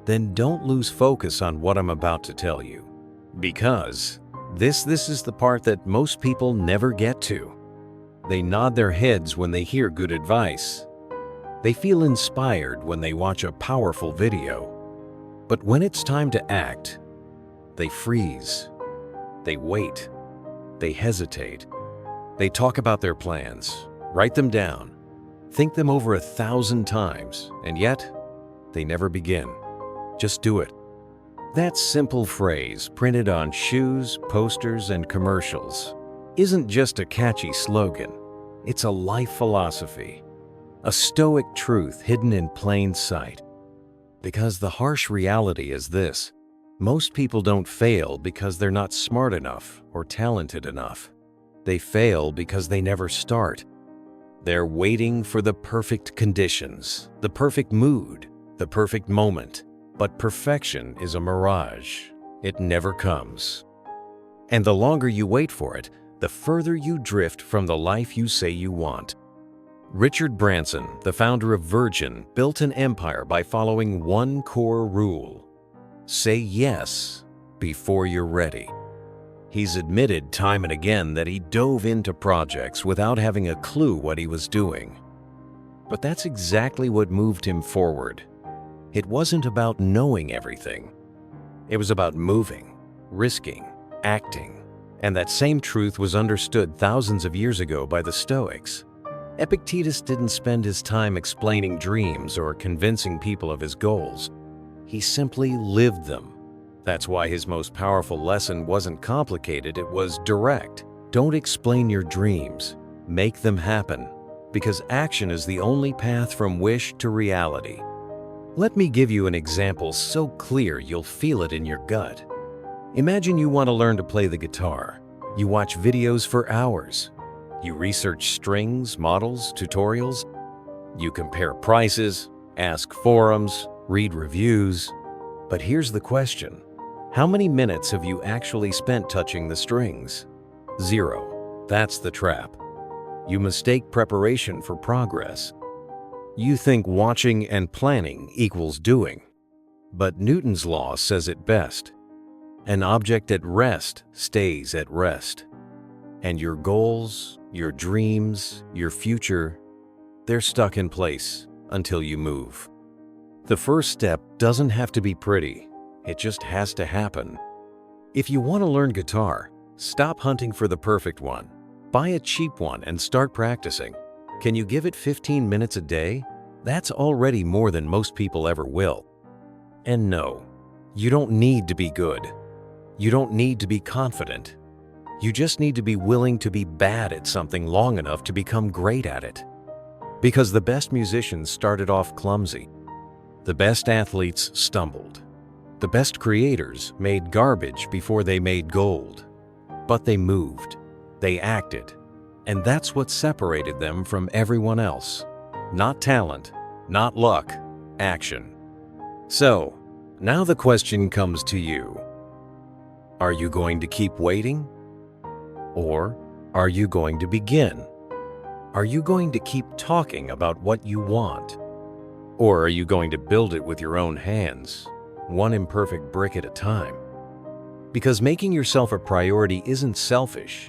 then don't lose focus on what I'm about to tell you. Because this is the part that most people never get to. They nod their heads when they hear good advice. They feel inspired when they watch a powerful video. But when it's time to act, they freeze. They wait. They hesitate. They talk about their plans, write them down, think them over 1,000 times, and yet they never begin. Just do it. That simple phrase, printed on shoes, posters, and commercials, isn't just a catchy slogan. It's a life philosophy. A Stoic truth hidden in plain sight. Because the harsh reality is this: most people don't fail because they're not smart enough or talented enough. They fail because they never start. They're waiting for the perfect conditions, the perfect mood, the perfect moment. But perfection is a mirage. It never comes. And the longer you wait for it, the further you drift from the life you say you want. Richard Branson, the founder of Virgin, built an empire by following one core rule: say yes before you're ready. He's admitted time and again that he dove into projects without having a clue what he was doing. But that's exactly what moved him forward. It wasn't about knowing everything. It was about moving, risking, acting. And that same truth was understood thousands of years ago by the Stoics. Epictetus didn't spend his time explaining dreams or convincing people of his goals. He simply lived them. That's why his most powerful lesson wasn't complicated, it was direct. Don't explain your dreams, make them happen, because action is the only path from wish to reality. Let me give you an example so clear you'll feel it in your gut. Imagine you want to learn to play the guitar. You watch videos for hours. You research strings, models, tutorials. You compare prices, ask forums, read reviews. But here's the question: how many minutes have you actually spent touching the strings? 0. That's the trap. You mistake preparation for progress. You think watching and planning equals doing. But Newton's law says it best: an object at rest stays at rest. And your goals, your dreams, your future, they're stuck in place until you move. The first step doesn't have to be pretty. It just has to happen. If you want to learn guitar, stop hunting for the perfect one. Buy a cheap one and start practicing. Can you give it 15 minutes a day? That's already more than most people ever will. And no, you don't need to be good. You don't need to be confident. You just need to be willing to be bad at something long enough to become great at it. Because the best musicians started off clumsy. The best athletes stumbled. The best creators made garbage before they made gold. But they moved, they acted, and that's what separated them from everyone else. Not talent, not luck, action. So, now the question comes to you. Are you going to keep waiting? Or are you going to begin? Are you going to keep talking about what you want? Or are you going to build it with your own hands, one imperfect brick at a time? Because making yourself a priority isn't selfish.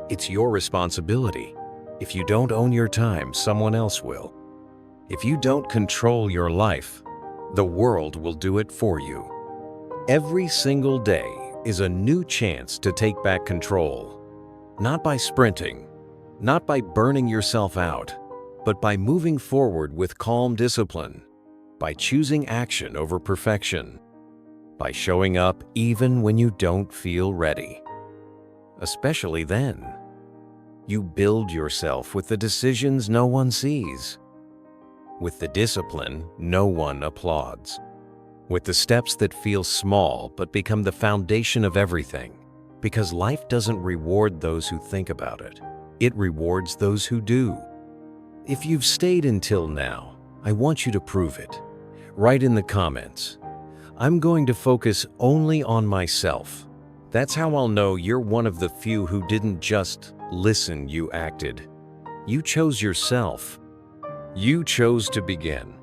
It's your responsibility. If you don't own your time, someone else will. If you don't control your life, the world will do it for you. Every single day is a new chance to take back control. Not by sprinting, not by burning yourself out, but by moving forward with calm discipline, by choosing action over perfection, by showing up even when you don't feel ready. Especially then, you build yourself with the decisions no one sees, with the discipline no one applauds, with the steps that feel small but become the foundation of everything. Because life doesn't reward those who think about it. It rewards those who do. If you've stayed until now, I want you to prove it. Write in the comments, "I'm going to focus only on myself." That's how I'll know you're one of the few who didn't just listen, you acted. You chose yourself. You chose to begin.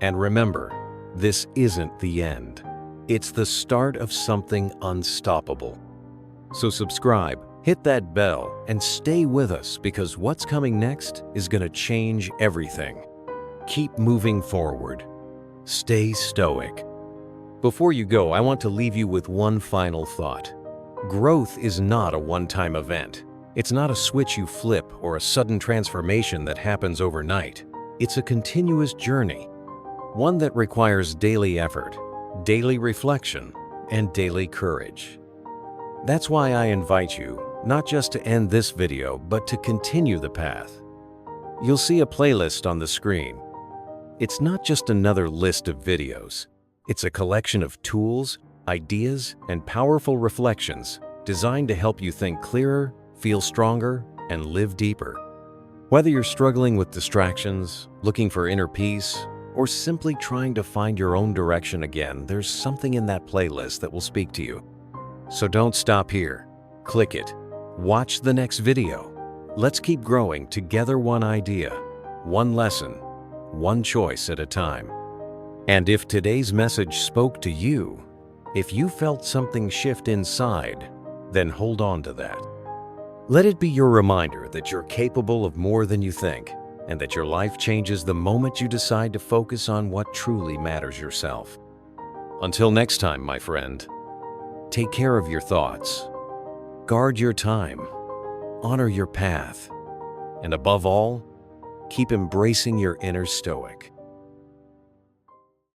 And remember, this isn't the end. It's the start of something unstoppable. So subscribe, hit that bell, and stay with us because what's coming next is going to change everything. Keep moving forward. Stay stoic. Before you go, I want to leave you with one final thought. Growth is not a one-time event. It's not a switch you flip or a sudden transformation that happens overnight. It's a continuous journey, one that requires daily effort, daily reflection, and daily courage. That's why I invite you, not just to end this video, but to continue the path. You'll see a playlist on the screen. It's not just another list of videos. It's a collection of tools, ideas, and powerful reflections designed to help you think clearer, feel stronger, and live deeper. Whether you're struggling with distractions, looking for inner peace, or simply trying to find your own direction again, there's something in that playlist that will speak to you. So don't stop here. Click it. Watch the next video. Let's keep growing together, one idea, one lesson, one choice at a time. And if today's message spoke to you, if you felt something shift inside, then hold on to that. Let it be your reminder that you're capable of more than you think, and that your life changes the moment you decide to focus on what truly matters yourself. Until next time, my friend. Take care of your thoughts, guard your time, honor your path, and above all, keep embracing your inner stoic.